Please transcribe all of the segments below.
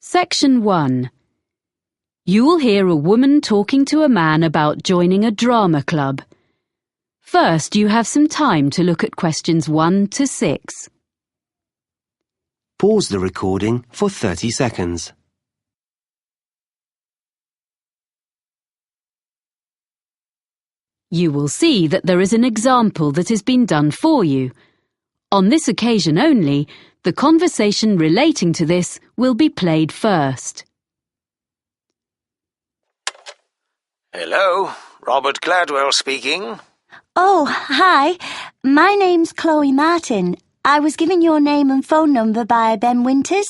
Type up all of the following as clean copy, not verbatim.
Section 1. You will hear a woman talking to a man about joining a drama club. First, you have some time to look at questions 1 to 6. Pause the recording for 30 seconds. You will see that there is an example that has been done for you. On this occasion only, the conversation relating to this will be played first. Hello, Robert Gladwell speaking. Oh, hi. My name's Chloe Martin. I was given your name and phone number by Ben Winters.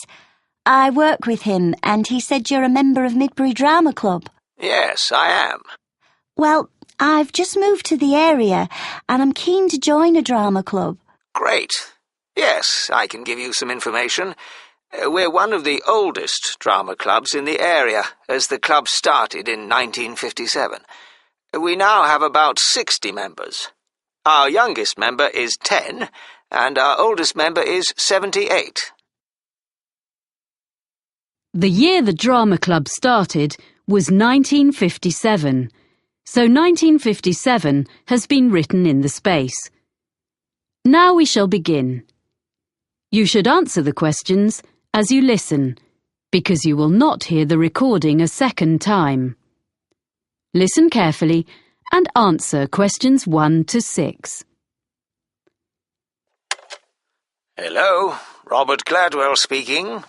I work with him and he said you're a member of Midbury Drama Club. Yes, I am. Well, I've just moved to the area and I'm keen to join a drama club. Great. Yes, I can give you some information. We're one of the oldest drama clubs in the area, as the club started in 1957. We now have about 60 members. Our youngest member is 10, and our oldest member is 78. The year the drama club started was 1957, so 1957 has been written in the space. Now we shall begin. You should answer the questions as you listen, because you will not hear the recording a second time. Listen carefully and answer questions 1 to 6. Hello, Robert Gladwell speaking.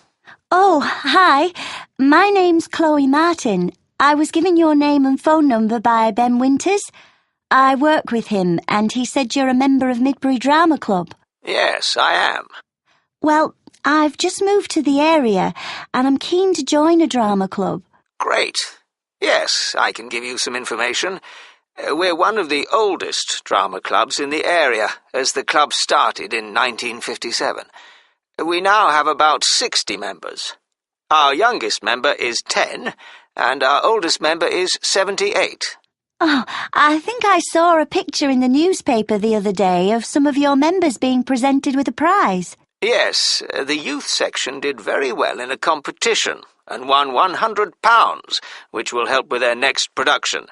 Oh, hi. My name's Chloe Martin. I was given your name and phone number by Ben Winters. I work with him and he said you're a member of Midbury Drama Club. Yes, I am. Well, I've just moved to the area and I'm keen to join a drama club. Great. Yes, I can give you some information. We're one of the oldest drama clubs in the area, as the club started in 1957. We now have about 60 members. Our youngest member is 10, and our oldest member is 78. Oh, I think I saw a picture in the newspaper the other day of some of your members being presented with a prize. Yes, the youth section did very well in a competition and won £100, which will help with their next production.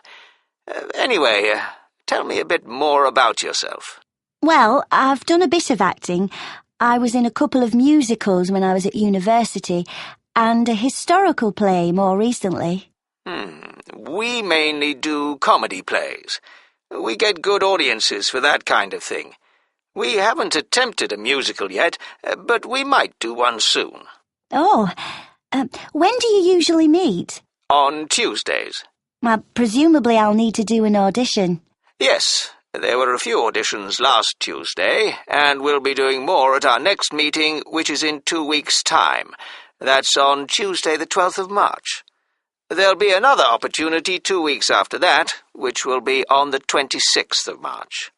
Anyway, tell me a bit more about yourself. Well, I've done a bit of acting. I was in a couple of musicals when I was at university, and a historical play more recently. We mainly do comedy plays. We get good audiences for that kind of thing. We haven't attempted a musical yet, but we might do one soon. Oh, when do you usually meet? On Tuesdays. Well, presumably I'll need to do an audition. Yes, there were a few auditions last Tuesday, and we'll be doing more at our next meeting, which is in 2 weeks' time. That's on Tuesday the 12th of March. There'll be another opportunity 2 weeks after that, which will be on the 26th of March.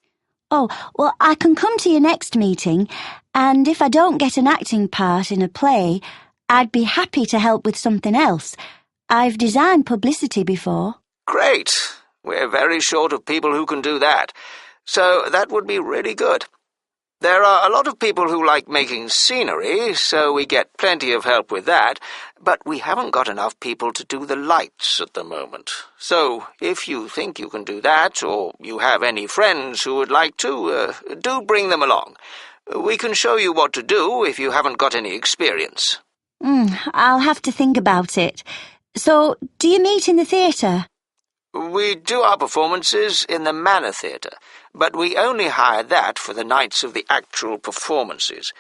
Oh, well, I can come to your next meeting, and if I don't get an acting part in a play, I'd be happy to help with something else. I've designed publicity before. Great. We're very short of people who can do that, so that would be really good. There are a lot of people who like making scenery, so we get plenty of help with that, but we haven't got enough people to do the lights at the moment. So, if you think you can do that, or you have any friends who would like to, do bring them along. We can show you what to do if you haven't got any experience. I'll have to think about it. So, do you meet in the theatre? We do our performances in the Manor Theatre, but we only hire that for the nights of the actual performances.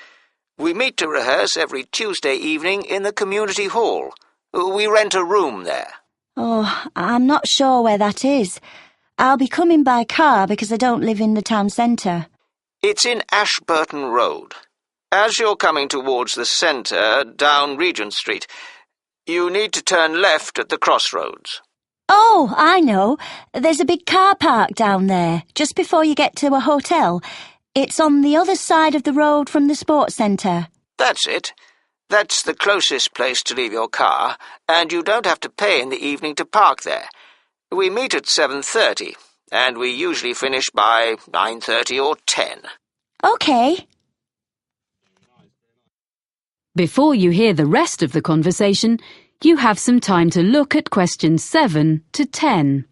We meet to rehearse every Tuesday evening in the community hall. We rent a room there. Oh, I'm not sure where that is. I'll be coming by car because I don't live in the town centre. It's in Ashburton Road. As you're coming towards the centre, down Regent Street, you need to turn left at the crossroads. Oh, I know. There's a big car park down there, just before you get to a hotel. It's on the other side of the road from the sports centre. That's it. That's the closest place to leave your car, and you don't have to pay in the evening to park there. We meet at 7:30, and we usually finish by 9:30 or 10. OK. Before you hear the rest of the conversation, you have some time to look at questions 7 to 10.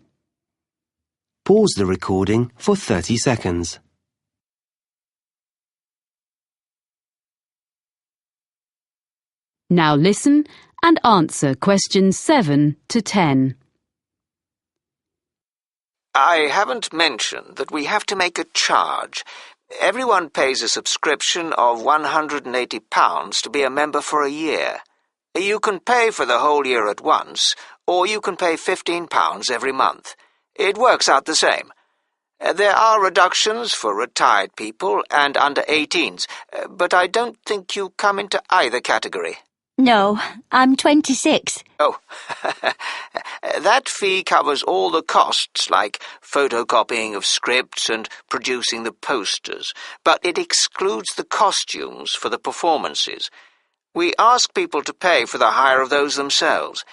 Pause the recording for 30 seconds. Now listen and answer questions 7 to 10. I haven't mentioned that we have to make a charge. Everyone pays a subscription of £180 to be a member for a year. You can pay for the whole year at once, or you can pay £15 every month. It works out the same. There are reductions for retired people and under 18s, but I don't think you come into either category. No, I'm 26. Oh, that fee covers all the costs, like photocopying of scripts and producing the posters, but it excludes the costumes for the performances. We ask people to pay for the hire of those themselves.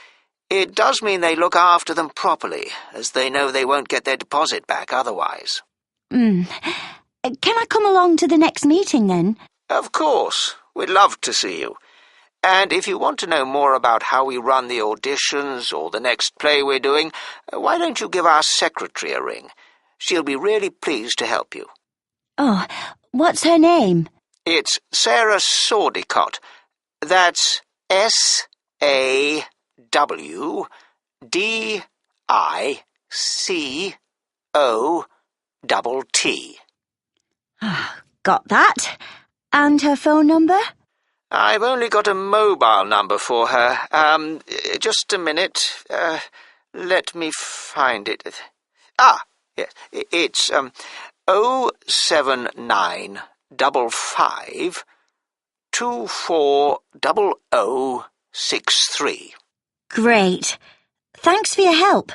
It does mean they look after them properly, as they know they won't get their deposit back otherwise. Can I come along to the next meeting then? Of course. We'd love to see you. And if you want to know more about how we run the auditions or the next play we're doing, why don't you give our secretary a ring? She'll be really pleased to help you. Oh, what's her name? It's Sarah Sawdicott. That's SAWDICOTT. Got that. And her phone number? I've only got a mobile number for her. Just a minute. Let me find it. Yes. It's 07955 240063. Great. Thanks for your help.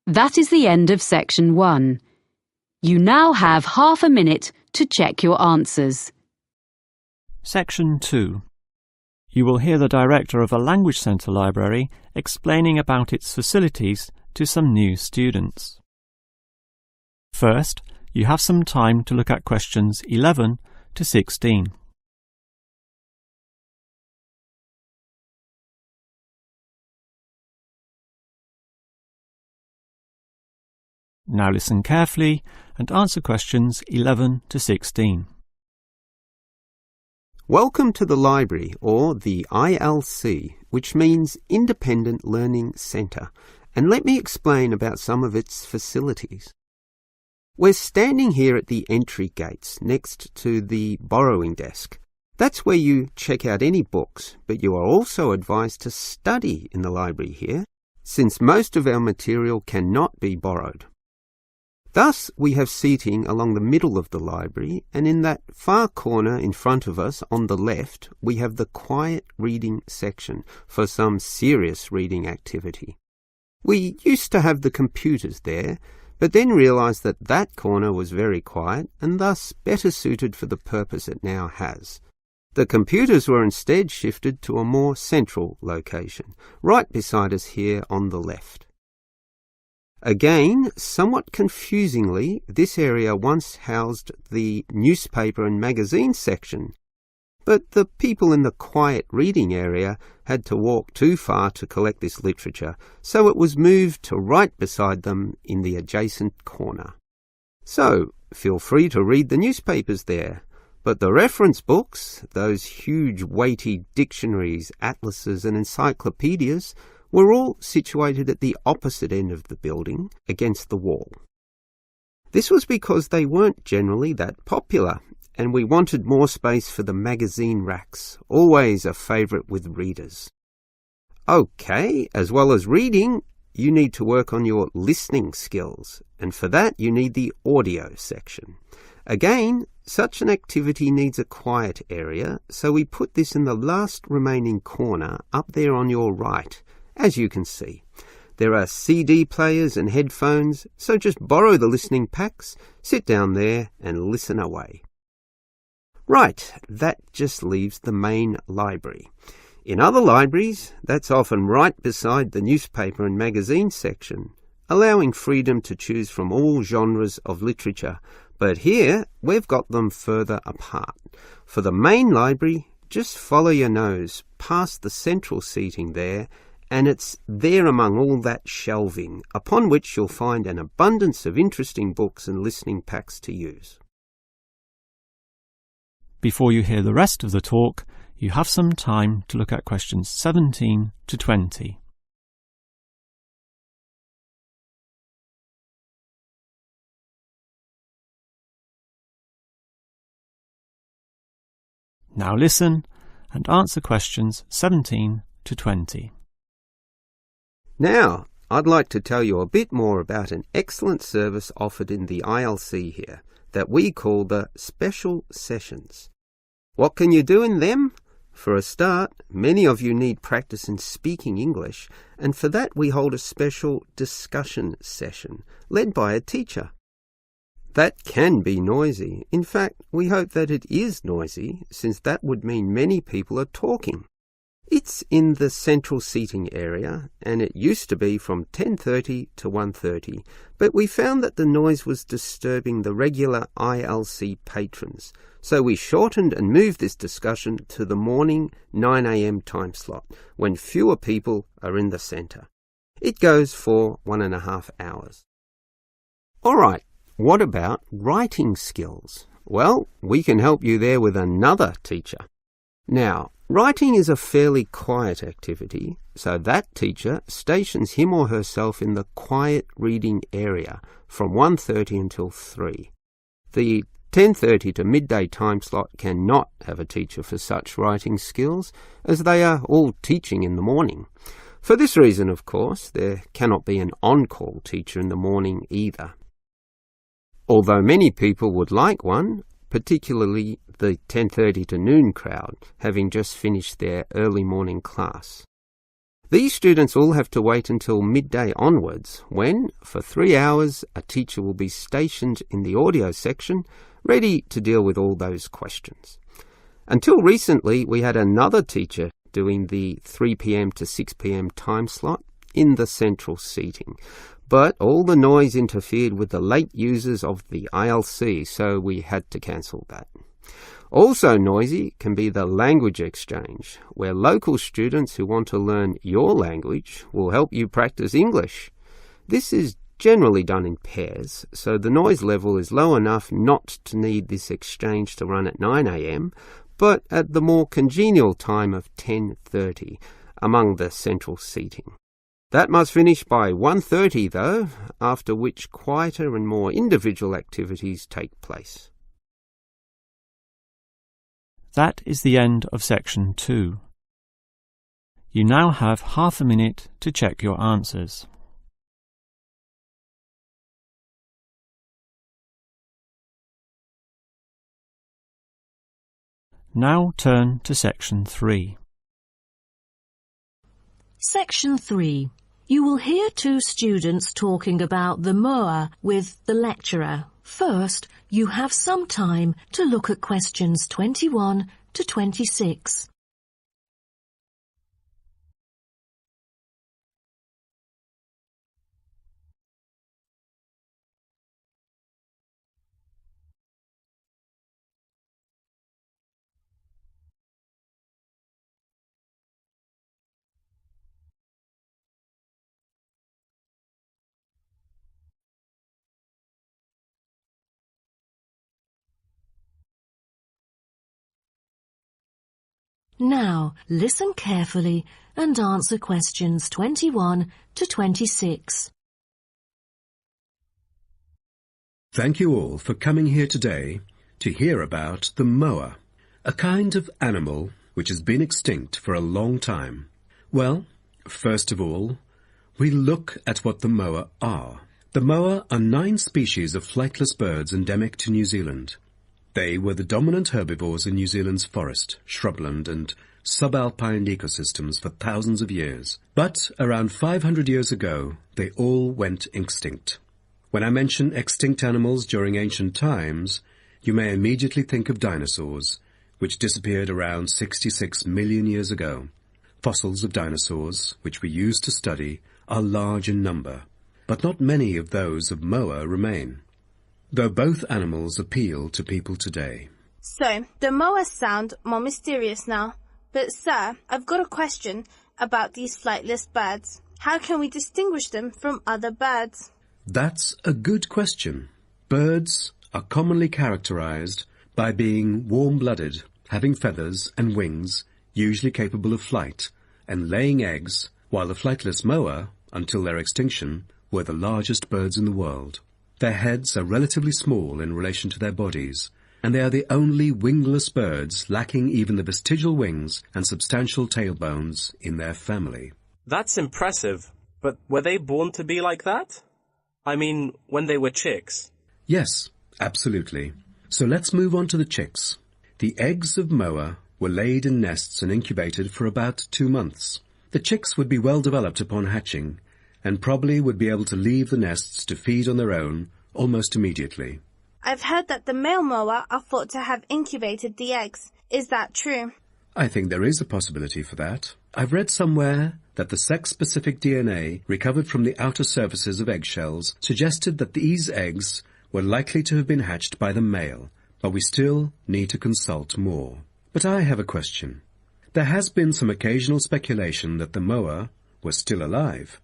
That is the end of section 1. You now have half a minute to check your answers. Section 2. You will hear the director of a Language Centre library explaining about its facilities to some new students. First, you have some time to look at questions 11 to 16. Now listen carefully and answer questions 11 to 16. Welcome to the library, or the ILC, which means Independent Learning Centre, and let me explain about some of its facilities. We're standing here at the entry gates next to the borrowing desk. That's where you check out any books, but you are also advised to study in the library here, since most of our material cannot be borrowed. Thus, we have seating along the middle of the library, and in that far corner in front of us on the left, we have the quiet reading section for some serious reading activity. We used to have the computers there, but then realised that that corner was very quiet and thus better suited for the purpose it now has. The computers were instead shifted to a more central location, right beside us here on the left. Again, somewhat confusingly, this area once housed the newspaper and magazine section, but the people in the quiet reading area had to walk too far to collect this literature, so it was moved to right beside them in the adjacent corner. So, feel free to read the newspapers there, but the reference books, those huge weighty dictionaries, atlases and encyclopedias, were all situated at the opposite end of the building, against the wall. This was because they weren't generally that popular, and we wanted more space for the magazine racks, always a favourite with readers. OK, as well as reading, you need to work on your listening skills, and for that you need the audio section. Again, such an activity needs a quiet area, so we put this in the last remaining corner up there on your right. As you can see, there are CD players and headphones, so just borrow the listening packs, sit down there and listen away. Right, that just leaves the main library. In other libraries, that's often right beside the newspaper and magazine section, allowing freedom to choose from all genres of literature, But here, we've got them further apart. For the main library, just follow your nose past the central seating there, and it's there among all that shelving, upon which you'll find an abundance of interesting books and listening packs to use. Before you hear the rest of the talk, you have some time to look at questions 17 to 20. Now listen and answer questions 17 to 20. Now, I'd like to tell you a bit more about an excellent service offered in the ILC here that we call the Special Sessions. What can you do in them? For a start, many of you need practice in speaking English, and for that we hold a special discussion session led by a teacher. That can be noisy. In fact, we hope that it is noisy, since that would mean many people are talking. It's in the central seating area, and it used to be from 10:30 to 1:30, but we found that the noise was disturbing the regular ILC patrons, so we shortened and moved this discussion to the morning 9 a.m. time slot, when fewer people are in the centre. It goes for 1.5 hours. All right. What about writing skills? Well, we can help you there with another teacher. Now, writing is a fairly quiet activity, so that teacher stations him or herself in the quiet reading area from 1:30 until 3. The 10:30 to midday time slot cannot have a teacher for such writing skills, as they are all teaching in the morning. For this reason, of course, there cannot be an on-call teacher in the morning either. Although many people would like one, particularly the 10:30 to noon crowd, having just finished their early morning class. These students all have to wait until midday onwards, when, for 3 hours, a teacher will be stationed in the audio section, ready to deal with all those questions. Until recently, we had another teacher doing the 3 p.m. to 6 p.m. time slot in the central seating. But all the noise interfered with the late users of the ILC, so we had to cancel that. Also noisy can be the language exchange, where local students who want to learn your language will help you practice English. This is generally done in pairs, so the noise level is low enough not to need this exchange to run at 9 a.m, but at the more congenial time of 10:30 among the central seating. That must finish by 1:30 though, after which quieter and more individual activities take place. That is the end of section 2. You now have half a minute to check your answers. Now turn to section 3. Section 3. You will hear two students talking about the moa with the lecturer. First, you have some time to look at questions 21 to 26. Now, listen carefully and answer questions 21 to 26. Thank you all for coming here today to hear about the moa, a kind of animal which has been extinct for a long time. Well, first of all, we look at what the moa are. The moa are 9 species of flightless birds endemic to New Zealand. They were the dominant herbivores in New Zealand's forest, shrubland and subalpine ecosystems for thousands of years. But around 500 years ago, they all went extinct. When I mention extinct animals during ancient times, you may immediately think of dinosaurs, which disappeared around 66 million years ago. Fossils of dinosaurs, which we use to study, are large in number, but not many of those of moa remain. though both animals appeal to people today. So, the moas sound more mysterious now. But, sir, I've got a question about these flightless birds. How can we distinguish them from other birds? That's a good question. Birds are commonly characterized by being warm-blooded, having feathers and wings, usually capable of flight, and laying eggs, while the flightless moa, until their extinction, were the largest birds in the world. Their heads are relatively small in relation to their bodies, and they are the only wingless birds lacking even the vestigial wings and substantial tailbones in their family. That's impressive, but were they born to be like that? I mean, when they were chicks. Yes, absolutely. So let's move on to the chicks. The eggs of moa were laid in nests and incubated for about 2 months. The chicks would be well developed upon hatching, and probably would be able to leave the nests to feed on their own almost immediately. I've heard that the male moa are thought to have incubated the eggs. Is that true? I think there is a possibility for that. I've read somewhere that the sex-specific DNA recovered from the outer surfaces of eggshells suggested that these eggs were likely to have been hatched by the male, but we still need to consult more. But I have a question. There has been some occasional speculation that the moa were still alive,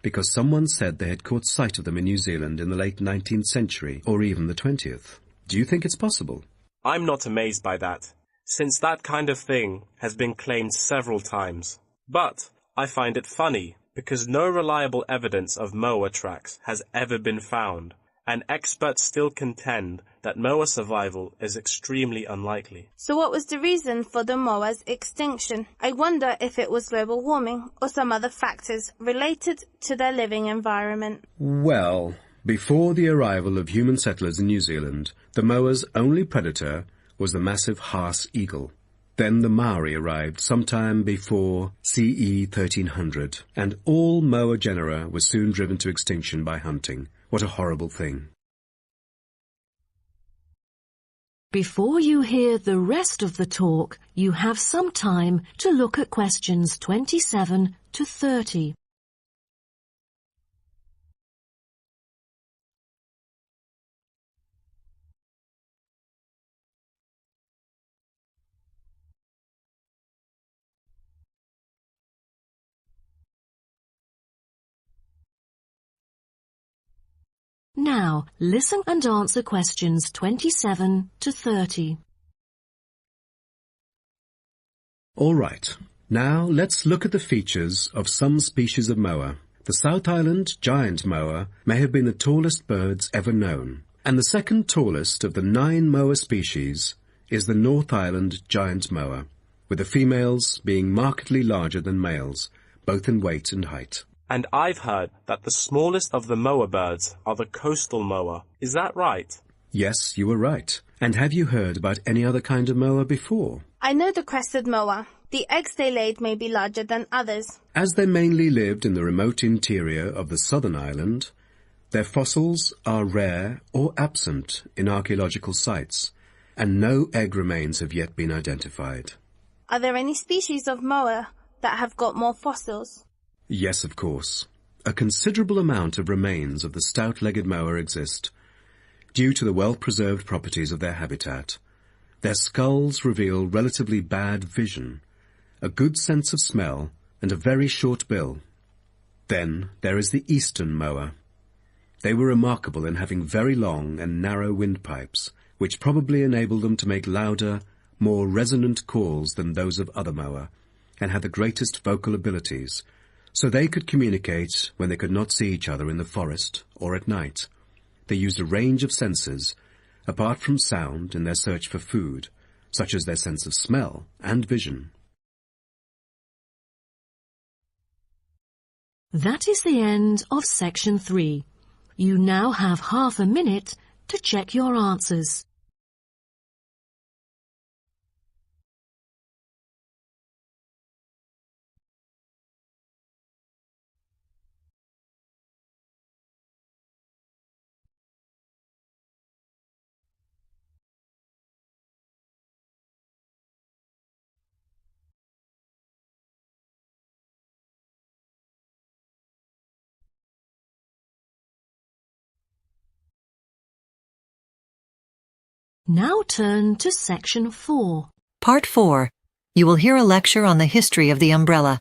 because someone said they had caught sight of them in New Zealand in the late 19th century, or even the 20th. Do you think it's possible? I'm not amazed by that, since that kind of thing has been claimed several times. But I find it funny, because no reliable evidence of moa tracks has ever been found, and experts still contend that moa survival is extremely unlikely. So what was the reason for the moa's extinction? I wonder if it was global warming or some other factors related to their living environment. Well, before the arrival of human settlers in New Zealand, the moa's only predator was the massive Haas eagle. Then the Maori arrived sometime before CE 1300, and all moa genera were soon driven to extinction by hunting. What a horrible thing. Before you hear the rest of the talk, you have some time to look at questions 27 to 30. Now, listen and answer questions 27 to 30. All right. Now let's look at the features of some species of moa. The South Island giant moa may have been the tallest birds ever known, and the second tallest of the 9 moa species is the North Island giant moa, with the females being markedly larger than males, both in weight and height. And I've heard that the smallest of the moa birds are the coastal moa. Is that right? Yes, you were right. And have you heard about any other kind of moa before? I know the crested moa. The eggs they laid may be larger than others. As they mainly lived in the remote interior of the southern island, their fossils are rare or absent in archaeological sites, and no egg remains have yet been identified. Are there any species of moa that have got more fossils? Yes, of course. A considerable amount of remains of the stout-legged moa exist, due to the well-preserved properties of their habitat. Their skulls reveal relatively bad vision, a good sense of smell, and a very short bill. Then there is the eastern moa. They were remarkable in having very long and narrow windpipes, which probably enabled them to make louder, more resonant calls than those of other moa, and had the greatest vocal abilities, so they could communicate when they could not see each other in the forest or at night. They used a range of senses, apart from sound, in their search for food, such as their sense of smell and vision. That is the end of section 3. You now have half a minute to check your answers. Now turn to Section 4. Part 4. You will hear a lecture on the history of the umbrella.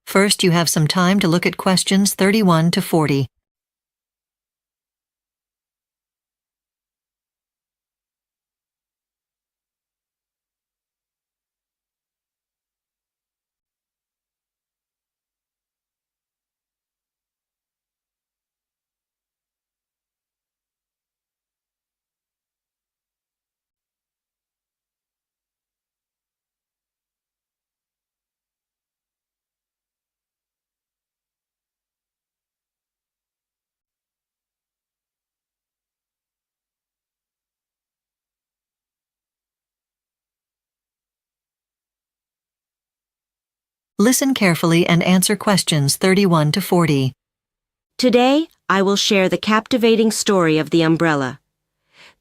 First, you have some time to look at questions 31 to 40. Listen carefully and answer questions 31 to 40. Today, I will share the captivating story of the umbrella.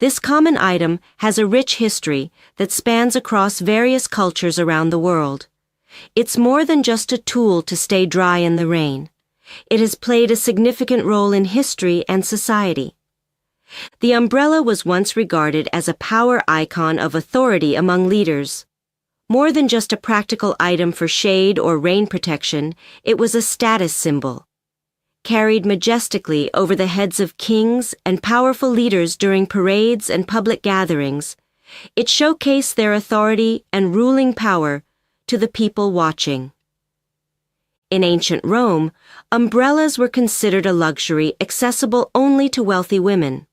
This common item has a rich history that spans across various cultures around the world. It's more than just a tool to stay dry in the rain. It has played a significant role in history and society. The umbrella was once regarded as a power icon of authority among leaders. More than just a practical item for shade or rain protection, it was a status symbol. Carried majestically over the heads of kings and powerful leaders during parades and public gatherings, it showcased their authority and ruling power to the people watching. In ancient Rome, umbrellas were considered a luxury accessible only to wealthy women.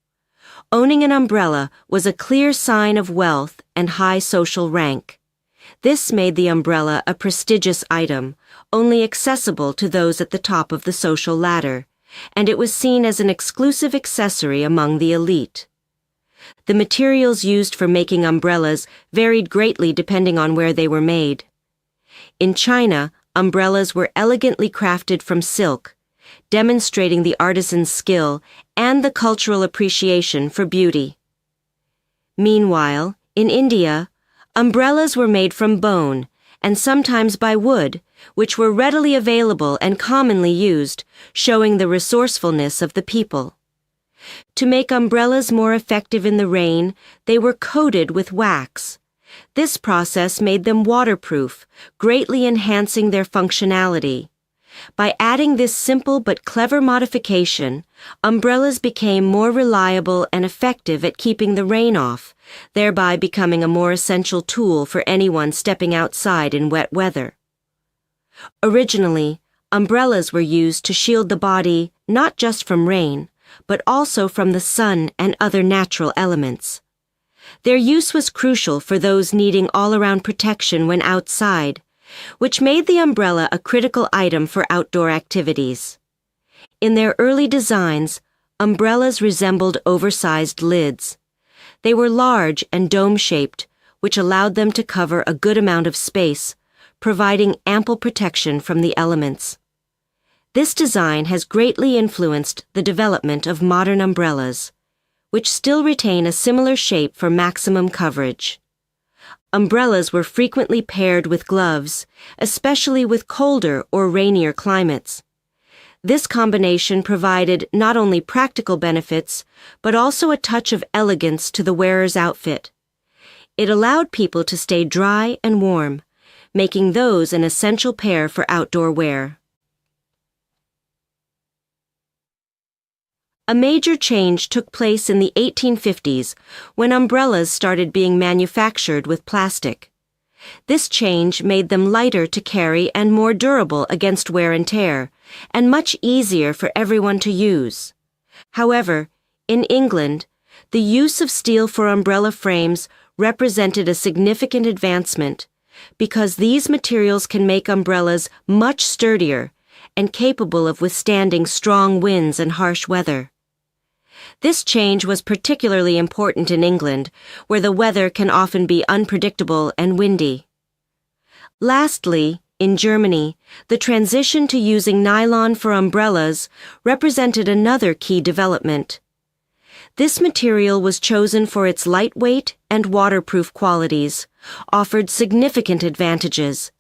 Owning an umbrella was a clear sign of wealth and high social rank. This made the umbrella a prestigious item, only accessible to those at the top of the social ladder, and it was seen as an exclusive accessory among the elite. The materials used for making umbrellas varied greatly depending on where they were made. In China, umbrellas were elegantly crafted from silk, demonstrating the artisan's skill and the cultural appreciation for beauty. Meanwhile, in India, umbrellas were made from bone, and sometimes by wood, which were readily available and commonly used, showing the resourcefulness of the people. To make umbrellas more effective in the rain, they were coated with wax. This process made them waterproof, greatly enhancing their functionality. By adding this simple but clever modification, umbrellas became more reliable and effective at keeping the rain off, thereby becoming a more essential tool for anyone stepping outside in wet weather. Originally, umbrellas were used to shield the body not just from rain, but also from the sun and other natural elements. Their use was crucial for those needing all-around protection when outside, which made the umbrella a critical item for outdoor activities. In their early designs, umbrellas resembled oversized lids. They were large and dome-shaped, which allowed them to cover a good amount of space, providing ample protection from the elements. This design has greatly influenced the development of modern umbrellas, which still retain a similar shape for maximum coverage. Umbrellas were frequently paired with gloves, especially with colder or rainier climates. This combination provided not only practical benefits, but also a touch of elegance to the wearer's outfit. It allowed people to stay dry and warm, making those an essential pair for outdoor wear. A major change took place in the 1850s when umbrellas started being manufactured with plastic. This change made them lighter to carry and more durable against wear and tear, and much easier for everyone to use. However, in England, the use of steel for umbrella frames represented a significant advancement because these materials can make umbrellas much sturdier and capable of withstanding strong winds and harsh weather. This change was particularly important in England, where the weather can often be unpredictable and windy. Lastly, in Germany, the transition to using nylon for umbrellas represented another key development. This material was chosen for its lightweight and waterproof qualities, offered significant advantages.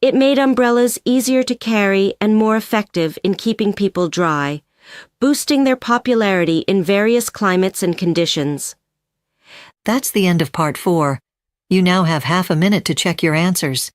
It made umbrellas easier to carry and more effective in keeping people dry, boosting their popularity in various climates and conditions. That's the end of part 4. You now have half a minute to check your answers.